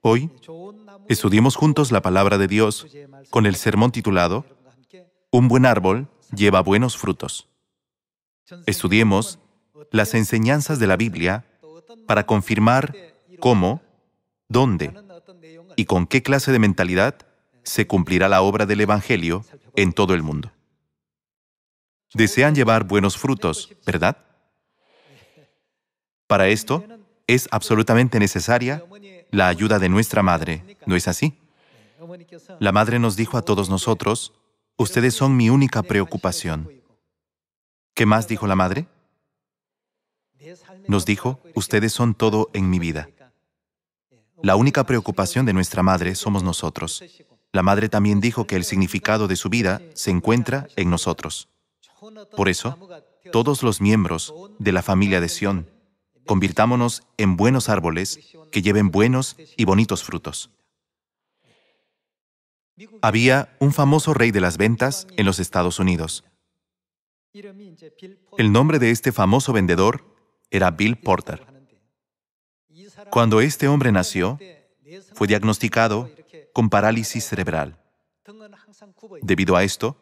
Hoy estudiemos juntos la palabra de Dios con el sermón titulado Un buen árbol lleva buenos frutos. Estudiemos las enseñanzas de la Biblia para confirmar cómo, dónde y con qué clase de mentalidad se cumplirá la obra del Evangelio en todo el mundo. Desean llevar buenos frutos, ¿verdad? Para esto, es absolutamente necesaria la ayuda de nuestra madre, ¿no es así? La madre nos dijo a todos nosotros, ustedes son mi única preocupación. ¿Qué más dijo la madre? Nos dijo, ustedes son todo en mi vida. La única preocupación de nuestra madre somos nosotros. La madre también dijo que el significado de su vida se encuentra en nosotros. Por eso, todos los miembros de la familia de Sión, convirtámonos en buenos árboles que lleven buenos y bonitos frutos. Había un famoso rey de las ventas en los Estados Unidos. El nombre de este famoso vendedor era Bill Porter. Cuando este hombre nació, fue diagnosticado con parálisis cerebral. Debido a esto,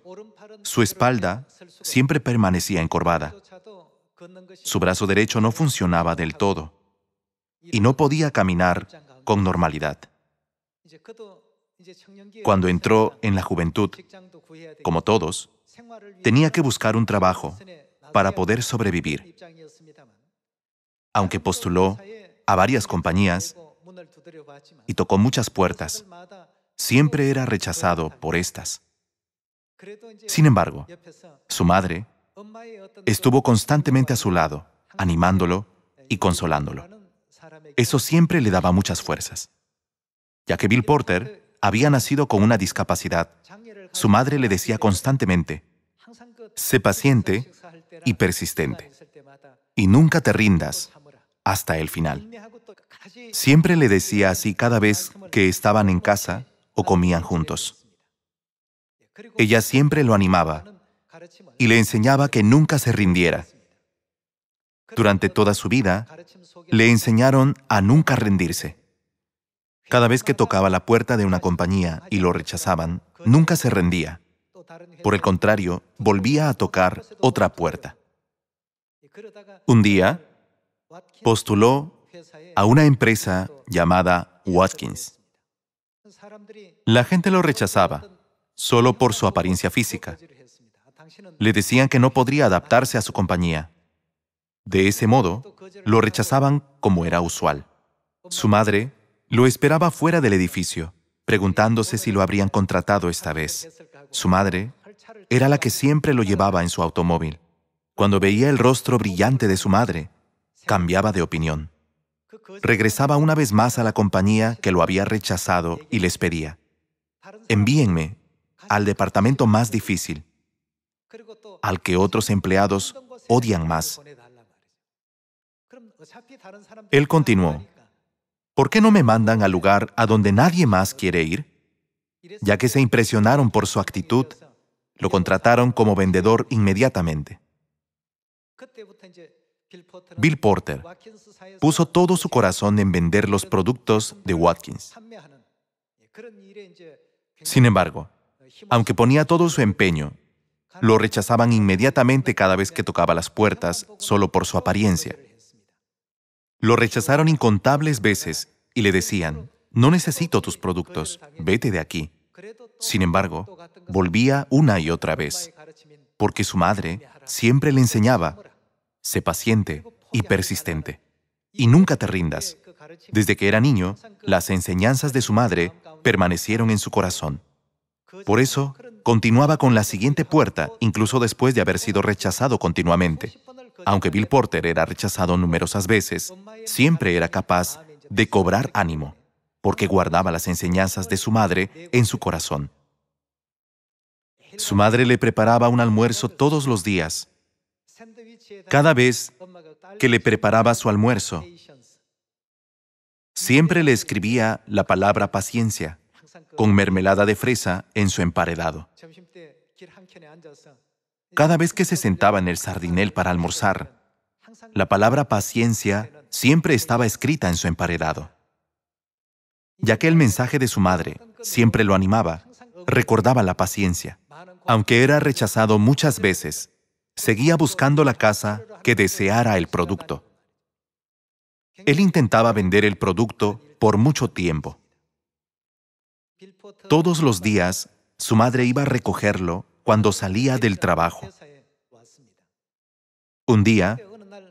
su espalda siempre permanecía encorvada. Su brazo derecho no funcionaba del todo y no podía caminar con normalidad. Cuando entró en la juventud, como todos, tenía que buscar un trabajo para poder sobrevivir. Aunque postuló a varias compañías y tocó muchas puertas, siempre era rechazado por estas. Sin embargo, su madre estuvo constantemente a su lado, animándolo y consolándolo. Eso siempre le daba muchas fuerzas. Ya que Bill Porter había nacido con una discapacidad, su madre le decía constantemente, sé paciente y persistente, y nunca te rindas hasta el final. Siempre le decía así cada vez que estaban en casa o comían juntos. Ella siempre lo animaba y le enseñaba que nunca se rindiera. Durante toda su vida, le enseñaron a nunca rendirse. Cada vez que tocaba la puerta de una compañía y lo rechazaban, nunca se rendía. Por el contrario, volvía a tocar otra puerta. Un día, postuló a una empresa llamada Watkins. La gente lo rechazaba solo por su apariencia física. Le decían que no podría adaptarse a su compañía. De ese modo, lo rechazaban como era usual. Su madre lo esperaba fuera del edificio, preguntándose si lo habrían contratado esta vez. Su madre era la que siempre lo llevaba en su automóvil. Cuando veía el rostro brillante de su madre, cambiaba de opinión. Regresaba una vez más a la compañía que lo había rechazado y les pedía, envíenme al departamento más difícil, al que otros empleados odian más. Él continuó, ¿por qué no me mandan al lugar a donde nadie más quiere ir? Ya que se impresionaron por su actitud, lo contrataron como vendedor inmediatamente. Bill Porter puso todo su corazón en vender los productos de Watkins. Sin embargo, aunque ponía todo su empeño, lo rechazaban inmediatamente cada vez que tocaba las puertas solo por su apariencia. Lo rechazaron incontables veces y le decían, no necesito tus productos, vete de aquí. Sin embargo, volvía una y otra vez, porque su madre siempre le enseñaba, sé paciente y persistente, y nunca te rindas. Desde que era niño, las enseñanzas de su madre permanecieron en su corazón. Por eso, continuaba con la siguiente puerta, incluso después de haber sido rechazado continuamente. Aunque Bill Porter era rechazado numerosas veces, siempre era capaz de cobrar ánimo, porque guardaba las enseñanzas de su madre en su corazón. Su madre le preparaba un almuerzo todos los días. Cada vez que le preparaba su almuerzo, siempre le escribía la palabra paciencia con mermelada de fresa en su emparedado. Cada vez que se sentaba en el sardinel para almorzar, la palabra paciencia siempre estaba escrita en su emparedado. Ya que el mensaje de su madre siempre lo animaba, recordaba la paciencia. Aunque era rechazado muchas veces, seguía buscando la casa que deseara el producto. Él intentaba vender el producto por mucho tiempo. Todos los días, su madre iba a recogerlo cuando salía del trabajo. Un día,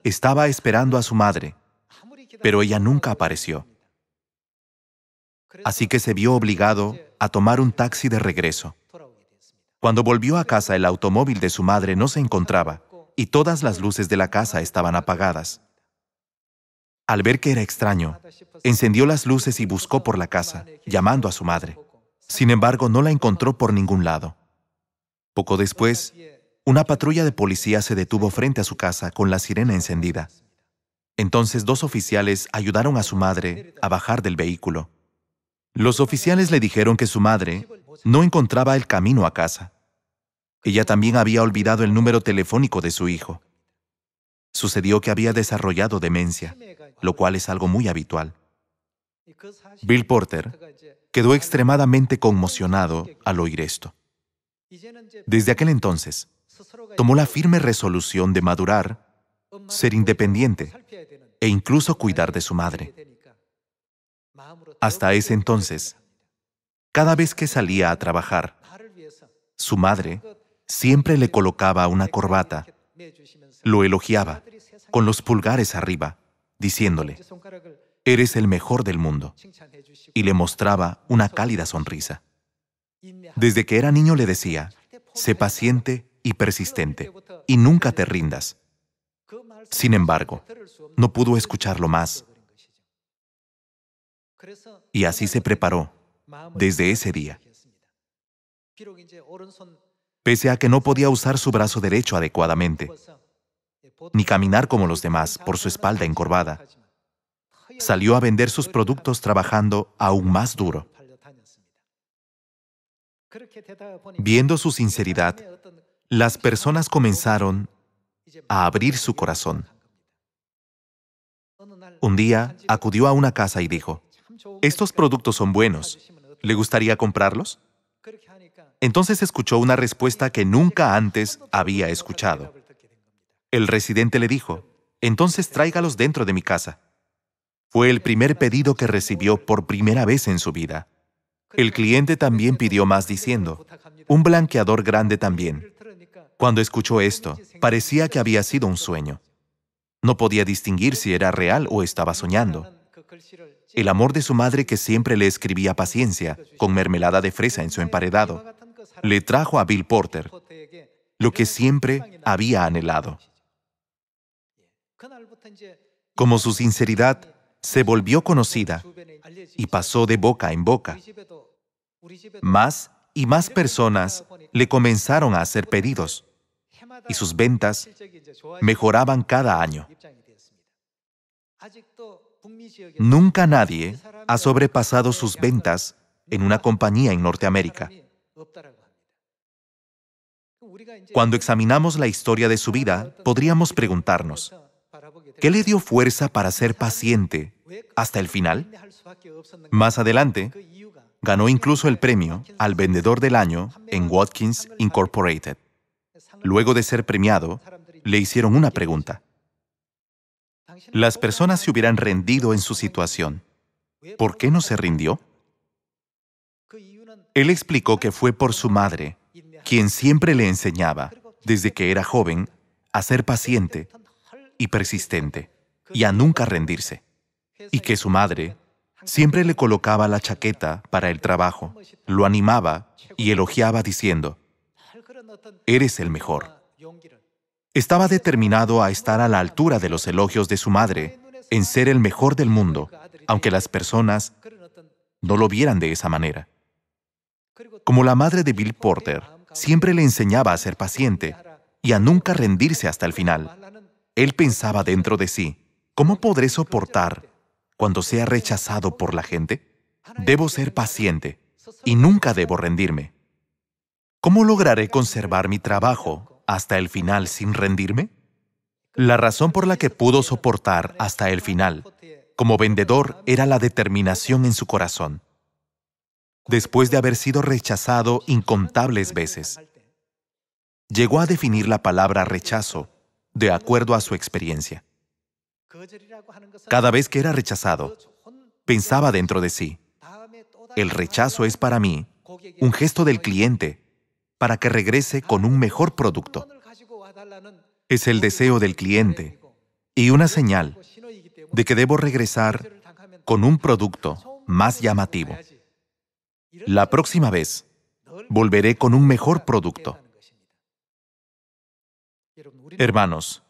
estaba esperando a su madre, pero ella nunca apareció. Así que se vio obligado a tomar un taxi de regreso. Cuando volvió a casa, el automóvil de su madre no se encontraba y todas las luces de la casa estaban apagadas. Al ver que era extraño, encendió las luces y buscó por la casa, llamando a su madre. Sin embargo, no la encontró por ningún lado. Poco después, una patrulla de policía se detuvo frente a su casa con la sirena encendida. Entonces, dos oficiales ayudaron a su madre a bajar del vehículo. Los oficiales le dijeron que su madre no encontraba el camino a casa. Ella también había olvidado el número telefónico de su hijo. Sucedió que había desarrollado demencia, lo cual es algo muy habitual. Bill Porter quedó extremadamente conmocionado al oír esto. Desde aquel entonces, tomó la firme resolución de madurar, ser independiente e incluso cuidar de su madre. Hasta ese entonces, cada vez que salía a trabajar, su madre siempre le colocaba una corbata, lo elogiaba con los pulgares arriba, diciéndole: «Eres el mejor del mundo», y le mostraba una cálida sonrisa. Desde que era niño le decía: «Sé paciente y persistente, y nunca te rindas». Sin embargo, no pudo escucharlo más. Y así se preparó desde ese día. Pese a que no podía usar su brazo derecho adecuadamente, ni caminar como los demás por su espalda encorvada, salió a vender sus productos trabajando aún más duro. Viendo su sinceridad, las personas comenzaron a abrir su corazón. Un día acudió a una casa y dijo: «Estos productos son buenos. ¿Le gustaría comprarlos?». Entonces escuchó una respuesta que nunca antes había escuchado. El residente le dijo: «Entonces tráigalos dentro de mi casa». Fue el primer pedido que recibió por primera vez en su vida. El cliente también pidió más diciendo: «Un blanqueador grande también». Cuando escuchó esto, parecía que había sido un sueño. No podía distinguir si era real o estaba soñando. El amor de su madre, que siempre le escribía paciencia con mermelada de fresa en su emparedado, le trajo a Bill Porter lo que siempre había anhelado. Como su sinceridad se volvió conocida y pasó de boca en boca, más y más personas le comenzaron a hacer pedidos y sus ventas mejoraban cada año. Nunca nadie ha sobrepasado sus ventas en una compañía en Norteamérica. Cuando examinamos la historia de su vida, podríamos preguntarnos: ¿qué le dio fuerza para ser paciente hasta el final? Más adelante, ganó incluso el premio al Vendedor del Año en Watkins Incorporated. Luego de ser premiado, le hicieron una pregunta. Las personas se hubieran rendido en su situación. ¿Por qué no se rindió? Él explicó que fue por su madre, quien siempre le enseñaba, desde que era joven, a ser paciente y persistente, y a nunca rendirse. Y que su madre siempre le colocaba la chaqueta para el trabajo, lo animaba y elogiaba diciendo: «Eres el mejor». Estaba determinado a estar a la altura de los elogios de su madre, en ser el mejor del mundo, aunque las personas no lo vieran de esa manera. Como la madre de Bill Porter siempre le enseñaba a ser paciente y a nunca rendirse hasta el final, él pensaba dentro de sí: ¿cómo podré soportar cuando sea rechazado por la gente? Debo ser paciente y nunca debo rendirme. ¿Cómo lograré conservar mi trabajo hasta el final sin rendirme? La razón por la que pudo soportar hasta el final, Como vendedor, era la determinación en su corazón. Después de haber sido rechazado incontables veces, llegó a definir la palabra rechazo de acuerdo a su experiencia. Cada vez que era rechazado, pensaba dentro de sí, el rechazo es para mí un gesto del cliente para que regrese con un mejor producto. Es el deseo del cliente y una señal de que debo regresar con un producto más llamativo. La próxima vez, volveré con un mejor producto. Hermanos,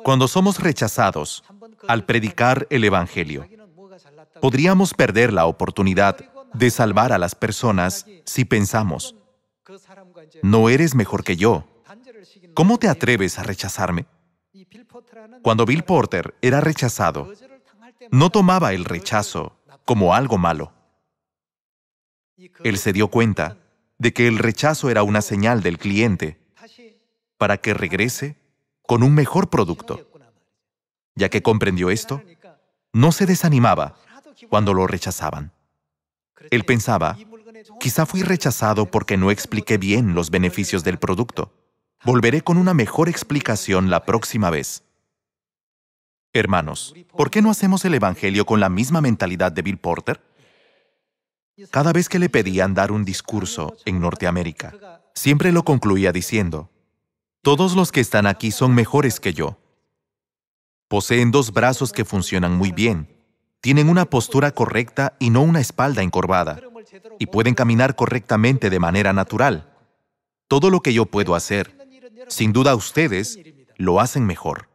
cuando somos rechazados al predicar el Evangelio, podríamos perder la oportunidad de salvar a las personas si pensamos, no eres mejor que yo. ¿Cómo te atreves a rechazarme? Cuando Bill Porter era rechazado, no tomaba el rechazo como algo malo. Él se dio cuenta de que el rechazo era una señal del cliente para que regrese con un mejor producto. Ya que comprendió esto, no se desanimaba cuando lo rechazaban. Él pensaba, quizá fui rechazado porque no expliqué bien los beneficios del producto. Volveré con una mejor explicación la próxima vez. Hermanos, ¿por qué no hacemos el Evangelio con la misma mentalidad de Bill Porter? Cada vez que le pedían dar un discurso en Norteamérica, siempre lo concluía diciendo, todos los que están aquí son mejores que yo. Poseen 2 brazos que funcionan muy bien, tienen una postura correcta y no una espalda encorvada, y pueden caminar correctamente de manera natural. Todo lo que yo puedo hacer, sin duda ustedes lo hacen mejor.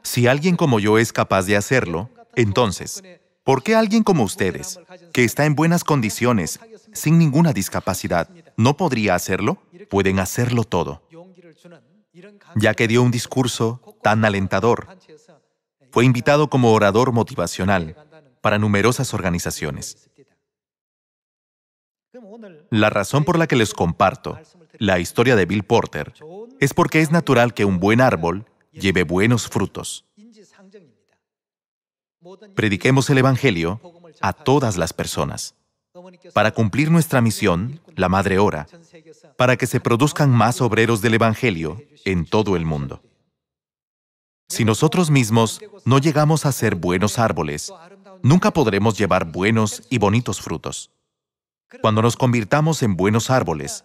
Si alguien como yo es capaz de hacerlo, entonces, ¿por qué alguien como ustedes, que está en buenas condiciones, sin ninguna discapacidad, no podría hacerlo? Pueden hacerlo todo. Ya que dio un discurso tan alentador, fue invitado como orador motivacional para numerosas organizaciones. La razón por la que les comparto la historia de Bill Porter es porque es natural que un buen árbol lleve buenos frutos. Prediquemos el Evangelio a todas las personas. Para cumplir nuestra misión, la Madre ora para que se produzcan más obreros del Evangelio en todo el mundo. Si nosotros mismos no llegamos a ser buenos árboles, nunca podremos llevar buenos y bonitos frutos. Cuando nos convirtamos en buenos árboles,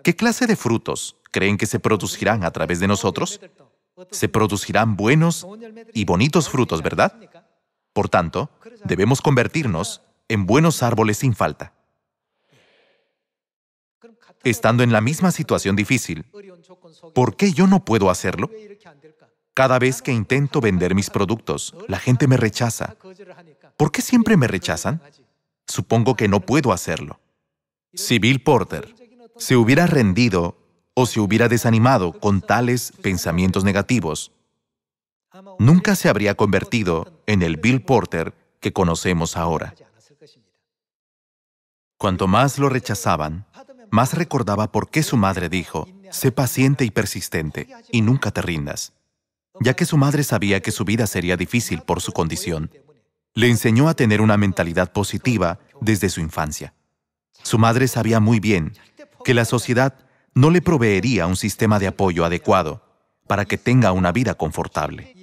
¿qué clase de frutos creen que se producirán a través de nosotros? Se producirán buenos y bonitos frutos, ¿verdad? Por tanto, debemos convertirnos en buenos árboles sin falta. Estando en la misma situación difícil, ¿por qué yo no puedo hacerlo? Cada vez que intento vender mis productos, la gente me rechaza. ¿Por qué siempre me rechazan? Supongo que no puedo hacerlo. Si Bill Porter se hubiera rendido o se hubiera desanimado con tales pensamientos negativos, nunca se habría convertido en el Bill Porter que conocemos ahora. Cuanto más lo rechazaban, más recordaba por qué su madre dijo, sé paciente y persistente, y nunca te rindas. Ya que su madre sabía que su vida sería difícil por su condición, le enseñó a tener una mentalidad positiva desde su infancia. Su madre sabía muy bien que la sociedad no le proveería un sistema de apoyo adecuado para que tenga una vida confortable.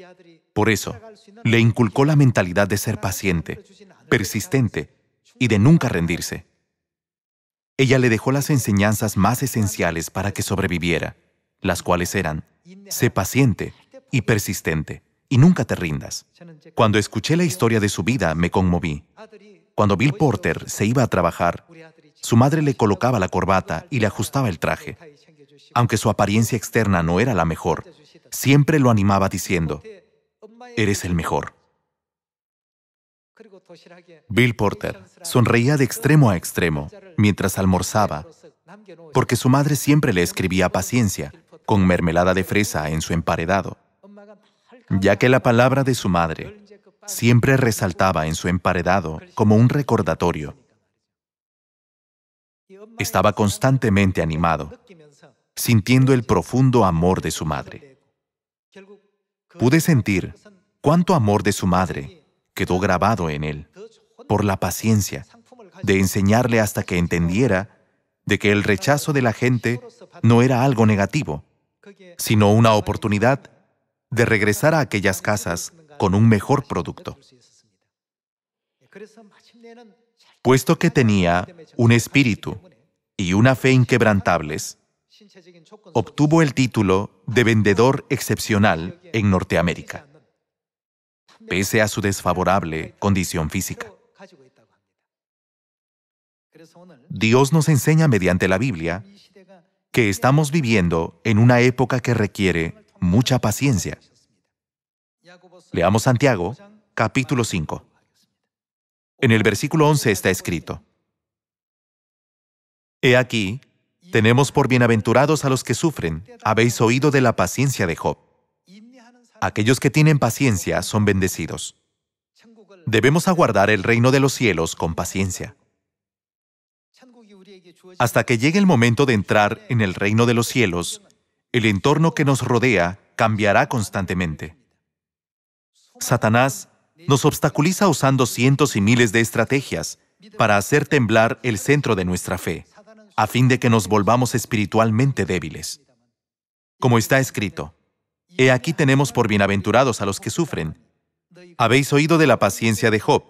Por eso, le inculcó la mentalidad de ser paciente, persistente y de nunca rendirse. Ella le dejó las enseñanzas más esenciales para que sobreviviera, las cuales eran, sé paciente y persistente, y nunca te rindas. Cuando escuché la historia de su vida, me conmoví. Cuando Bill Porter se iba a trabajar, su madre le colocaba la corbata y le ajustaba el traje. Aunque su apariencia externa no era la mejor, siempre lo animaba diciendo, eres el mejor. Bill Porter sonreía de extremo a extremo mientras almorzaba, porque su madre siempre le escribía paciencia con mermelada de fresa en su emparedado, ya que la palabra de su madre siempre resaltaba en su emparedado como un recordatorio. Estaba constantemente animado, sintiendo el profundo amor de su madre. Pude sentir cuánto amor de su madre quedó grabado en él, por la paciencia, de enseñarle hasta que entendiera de que el rechazo de la gente no era algo negativo, sino una oportunidad de regresar a aquellas casas con un mejor producto. Puesto que tenía un espíritu y una fe inquebrantables, obtuvo el título de vendedor excepcional en Norteamérica, pese a su desfavorable condición física. Dios nos enseña mediante la Biblia que estamos viviendo en una época que requiere mucha paciencia. Leamos Santiago, capítulo 5. En el versículo 11 está escrito: He aquí, tenemos por bienaventurados a los que sufren. Habéis oído de la paciencia de Job. Aquellos que tienen paciencia son bendecidos. Debemos aguardar el reino de los cielos con paciencia. Hasta que llegue el momento de entrar en el reino de los cielos, el entorno que nos rodea cambiará constantemente. Satanás nos obstaculiza usando cientos y miles de estrategias para hacer temblar el centro de nuestra fe, a fin de que nos volvamos espiritualmente débiles. Como está escrito: He aquí tenemos por bienaventurados a los que sufren. Habéis oído de la paciencia de Job,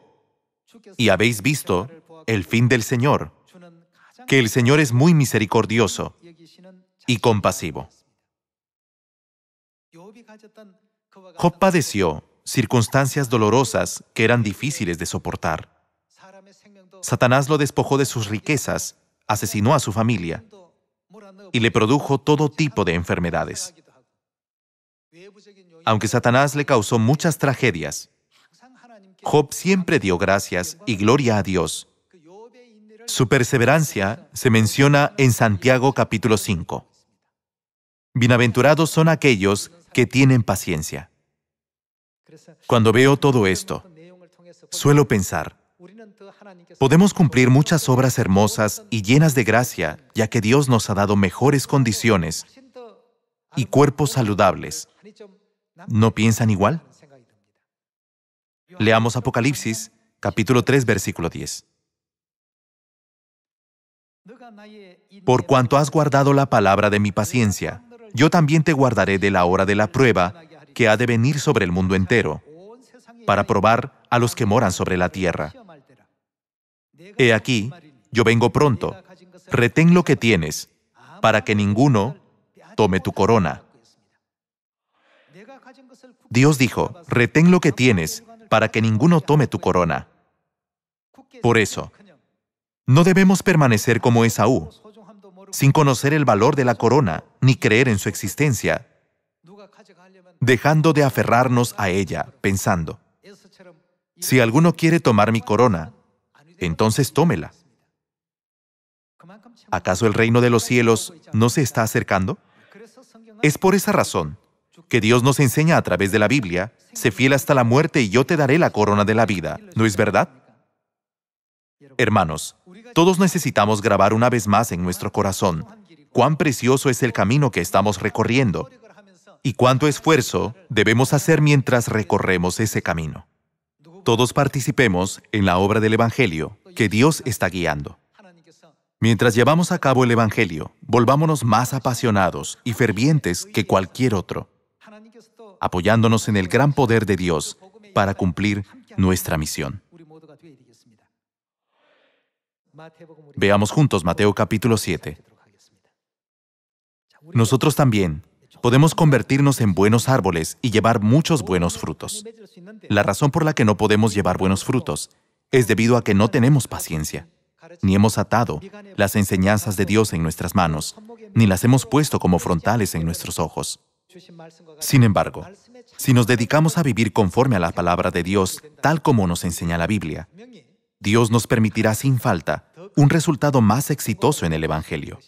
y habéis visto el fin del Señor, que el Señor es muy misericordioso y compasivo. Job padeció circunstancias dolorosas que eran difíciles de soportar. Satanás lo despojó de sus riquezas, asesinó a su familia y le produjo todo tipo de enfermedades. Aunque Satanás le causó muchas tragedias, Job siempre dio gracias y gloria a Dios. Su perseverancia se menciona en Santiago capítulo 5. Bienaventurados son aquellos que tienen paciencia. Cuando veo todo esto, suelo pensar, podemos cumplir muchas obras hermosas y llenas de gracia, ya que Dios nos ha dado mejores condiciones y cuerpos saludables. ¿No piensan igual? Leamos Apocalipsis, capítulo 3, versículo 10. Por cuanto has guardado la palabra de mi paciencia, yo también te guardaré de la hora de la prueba que ha de venir sobre el mundo entero, para probar a los que moran sobre la tierra. He aquí, yo vengo pronto. Retén lo que tienes, para que ninguno tome tu corona. Dios dijo, retén lo que tienes, para que ninguno tome tu corona. Por eso, no debemos permanecer como Esaú, sin conocer el valor de la corona, ni creer en su existencia, dejando de aferrarnos a ella, pensando, si alguno quiere tomar mi corona, entonces tómela. ¿Acaso el reino de los cielos no se está acercando? Es por esa razón que Dios nos enseña a través de la Biblia, sé fiel hasta la muerte y yo te daré la corona de la vida, ¿no es verdad? Hermanos, todos necesitamos grabar una vez más en nuestro corazón cuán precioso es el camino que estamos recorriendo y cuánto esfuerzo debemos hacer mientras recorremos ese camino. Todos participemos en la obra del Evangelio que Dios está guiando. Mientras llevamos a cabo el Evangelio, volvámonos más apasionados y fervientes que cualquier otro, apoyándonos en el gran poder de Dios para cumplir nuestra misión. Veamos juntos Mateo capítulo 7. Nosotros también podemos convertirnos en buenos árboles y llevar muchos buenos frutos. La razón por la que no podemos llevar buenos frutos es debido a que no tenemos paciencia, ni hemos atado las enseñanzas de Dios en nuestras manos, ni las hemos puesto como frontales en nuestros ojos. Sin embargo, si nos dedicamos a vivir conforme a la palabra de Dios, tal como nos enseña la Biblia, Dios nos permitirá sin falta un resultado más exitoso en el Evangelio.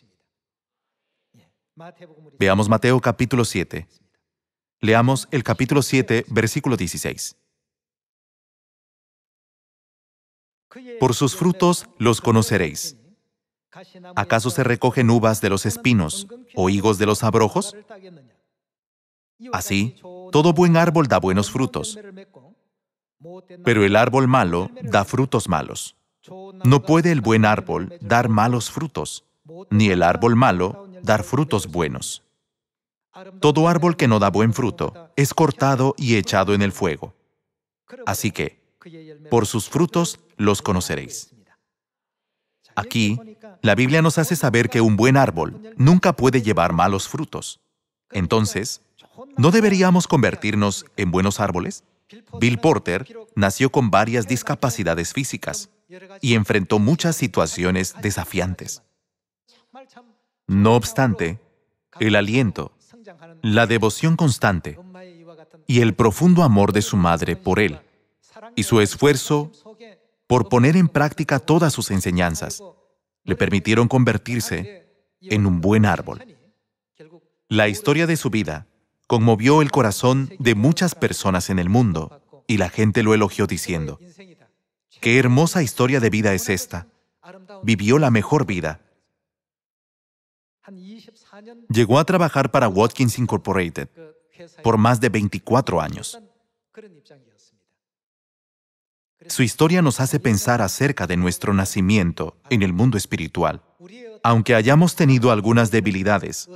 Veamos Mateo capítulo 7. Leamos el capítulo 7, versículo 16. Por sus frutos los conoceréis. ¿Acaso se recogen uvas de los espinos o higos de los abrojos? Así, todo buen árbol da buenos frutos, pero el árbol malo da frutos malos. No puede el buen árbol dar malos frutos, ni el árbol malo dar frutos buenos. Todo árbol que no da buen fruto es cortado y echado en el fuego. Así que, por sus frutos los conoceréis. Aquí, la Biblia nos hace saber que un buen árbol nunca puede llevar malos frutos. Entonces, ¿no deberíamos convertirnos en buenos árboles? Bill Porter nació con varias discapacidades físicas y enfrentó muchas situaciones desafiantes. No obstante, el aliento, la devoción constante y el profundo amor de su madre por él y su esfuerzo por poner en práctica todas sus enseñanzas le permitieron convertirse en un buen árbol. La historia de su vida conmovió el corazón de muchas personas en el mundo y la gente lo elogió diciendo: «Qué hermosa historia de vida es esta. Vivió la mejor vida». Llegó a trabajar para Watkins Incorporated por más de 24 años. Su historia nos hace pensar acerca de nuestro nacimiento en el mundo espiritual. Aunque hayamos tenido algunas debilidades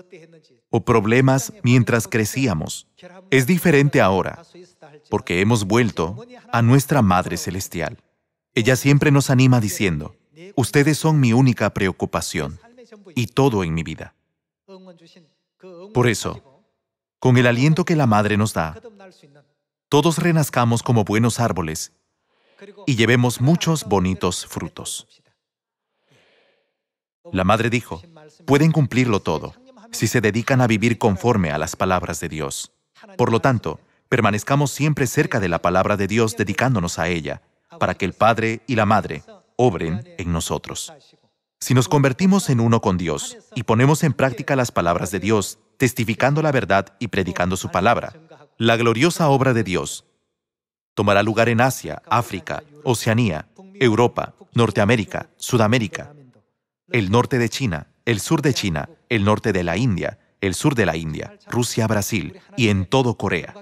o problemas mientras crecíamos, es diferente ahora, porque hemos vuelto a nuestra Madre Celestial. Ella siempre nos anima diciendo: «Ustedes son mi única preocupación y todo en mi vida». Por eso, con el aliento que la Madre nos da, todos renazcamos como buenos árboles y llevemos muchos bonitos frutos. La Madre dijo: «Pueden cumplirlo todo si se dedican a vivir conforme a las palabras de Dios». Por lo tanto, permanezcamos siempre cerca de la palabra de Dios dedicándonos a ella, para que el Padre y la Madre obren en nosotros. Si nos convertimos en uno con Dios y ponemos en práctica las palabras de Dios, testificando la verdad y predicando su palabra, la gloriosa obra de Dios tomará lugar en Asia, África, Oceanía, Europa, Norteamérica, Sudamérica, el norte de China, el sur de China, el norte de la India, el sur de la India, Rusia, Brasil y en todo Corea.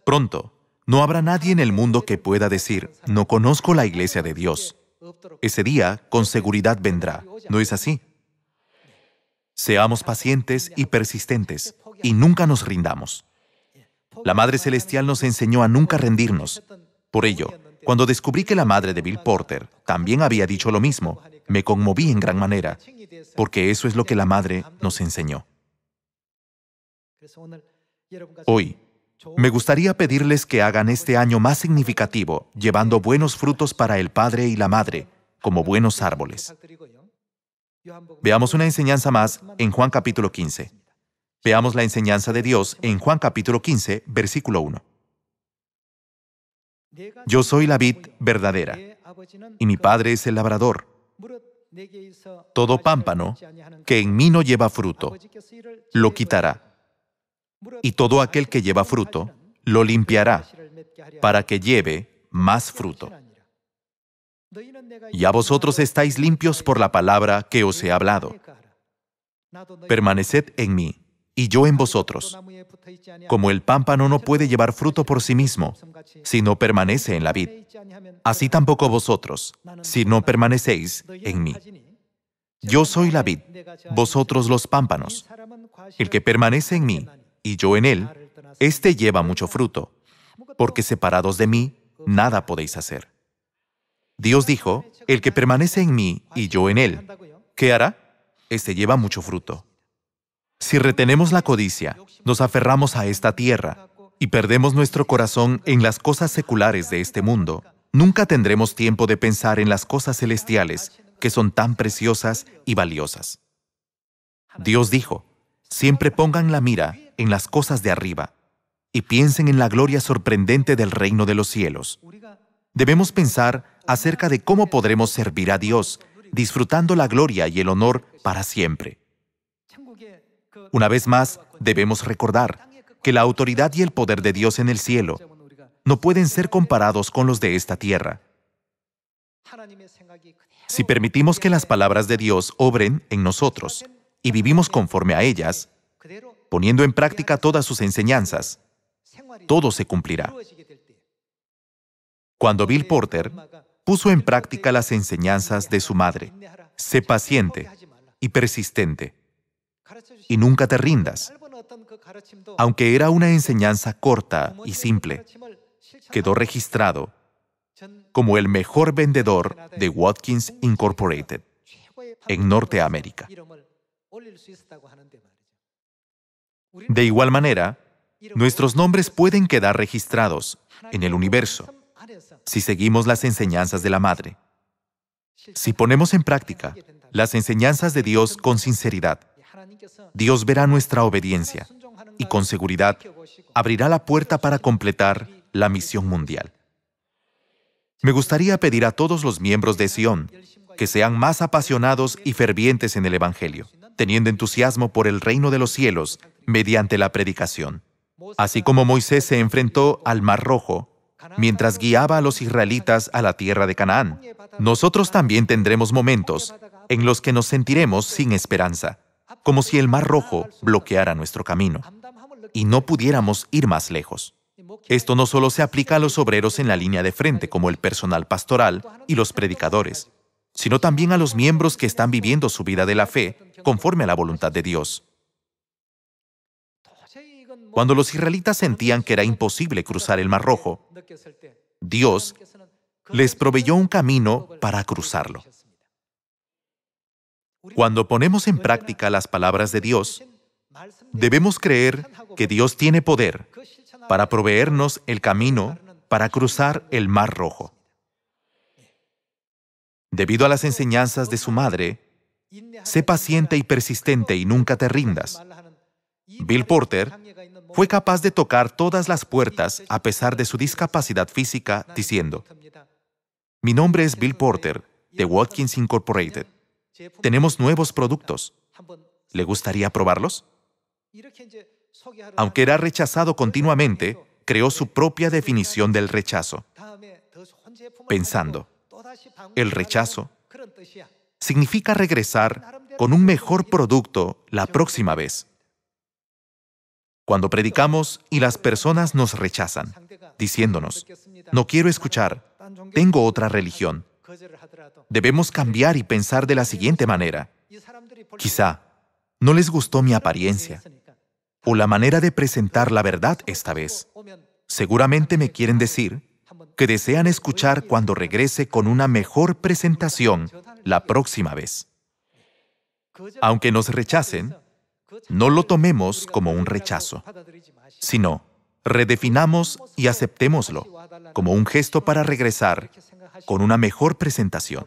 Pronto, no habrá nadie en el mundo que pueda decir: «No conozco la iglesia de Dios». Ese día, con seguridad vendrá, ¿no es así? Seamos pacientes y persistentes, y nunca nos rindamos. La Madre Celestial nos enseñó a nunca rendirnos. Por ello, cuando descubrí que la madre de Bill Porter también había dicho lo mismo, me conmoví en gran manera, porque eso es lo que la Madre nos enseñó. Hoy, me gustaría pedirles que hagan este año más significativo, llevando buenos frutos para el Padre y la Madre, como buenos árboles. Veamos una enseñanza más en Juan capítulo 15. Veamos la enseñanza de Dios en Juan capítulo 15, versículo 1. «Yo soy la vid verdadera, y mi Padre es el labrador. Todo pámpano que en mí no lleva fruto, lo quitará, y todo aquel que lleva fruto, lo limpiará, para que lleve más fruto. Ya vosotros estáis limpios por la palabra que os he hablado. Permaneced en mí, y yo en vosotros. Como el pámpano no puede llevar fruto por sí mismo, si no permanece en la vid, así tampoco vosotros, si no permanecéis en mí. Yo soy la vid, vosotros los pámpanos. El que permanece en mí, y yo en él, éste lleva mucho fruto, porque separados de mí, nada podéis hacer». Dios dijo: «El que permanece en mí y yo en él, ¿qué hará? Éste lleva mucho fruto». Si retenemos la codicia, nos aferramos a esta tierra y perdemos nuestro corazón en las cosas seculares de este mundo, nunca tendremos tiempo de pensar en las cosas celestiales, que son tan preciosas y valiosas. Dios dijo: «Siempre pongan la mira en las cosas de arriba y piensen en la gloria sorprendente del reino de los cielos». Debemos pensar acerca de cómo podremos servir a Dios, disfrutando la gloria y el honor para siempre. Una vez más, debemos recordar que la autoridad y el poder de Dios en el cielo no pueden ser comparados con los de esta tierra. Si permitimos que las palabras de Dios obren en nosotros y vivimos conforme a ellas, poniendo en práctica todas sus enseñanzas, todo se cumplirá. Cuando Bill Porter puso en práctica las enseñanzas de su madre, sé paciente y persistente, y nunca te rindas. Aunque era una enseñanza corta y simple, quedó registrado como el mejor vendedor de Watkins Incorporated en Norteamérica. De igual manera, nuestros nombres pueden quedar registrados en el universo si seguimos las enseñanzas de la Madre. Si ponemos en práctica las enseñanzas de Dios con sinceridad, Dios verá nuestra obediencia y con seguridad abrirá la puerta para completar la misión mundial. Me gustaría pedir a todos los miembros de Sion que sean más apasionados y fervientes en el Evangelio, teniendo entusiasmo por el reino de los cielos mediante la predicación. Así como Moisés se enfrentó al Mar Rojo mientras guiaba a los israelitas a la tierra de Canaán, nosotros también tendremos momentos en los que nos sentiremos sin esperanza, como si el Mar Rojo bloqueara nuestro camino y no pudiéramos ir más lejos. Esto no solo se aplica a los obreros en la línea de frente, como el personal pastoral y los predicadores, sino también a los miembros que están viviendo su vida de la fe conforme a la voluntad de Dios. Cuando los israelitas sentían que era imposible cruzar el Mar Rojo, Dios les proveyó un camino para cruzarlo. Cuando ponemos en práctica las palabras de Dios, debemos creer que Dios tiene poder para proveernos el camino para cruzar el Mar Rojo. Debido a las enseñanzas de su madre, sé paciente y persistente y nunca te rindas. Bill Porter fue capaz de tocar todas las puertas a pesar de su discapacidad física, diciendo: mi nombre es Bill Porter, de Watkins Incorporated. Tenemos nuevos productos. ¿Le gustaría probarlos? Aunque era rechazado continuamente, creó su propia definición del rechazo, pensando: el rechazo significa regresar con un mejor producto la próxima vez. Cuando predicamos y las personas nos rechazan, diciéndonos: no quiero escuchar, tengo otra religión, debemos cambiar y pensar de la siguiente manera: quizá no les gustó mi apariencia o la manera de presentar la verdad esta vez. Seguramente me quieren decir que desean escuchar cuando regrese con una mejor presentación la próxima vez. Aunque nos rechacen, no lo tomemos como un rechazo, sino redefinamos y aceptémoslo como un gesto para regresar con una mejor presentación.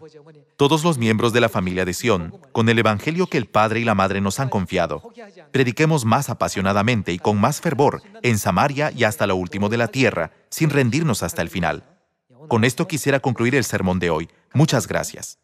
Todos los miembros de la familia de Sion, con el Evangelio que el Padre y la Madre nos han confiado, prediquemos más apasionadamente y con más fervor en Samaria y hasta lo último de la tierra, sin rendirnos hasta el final. Con esto quisiera concluir el sermón de hoy. Muchas gracias.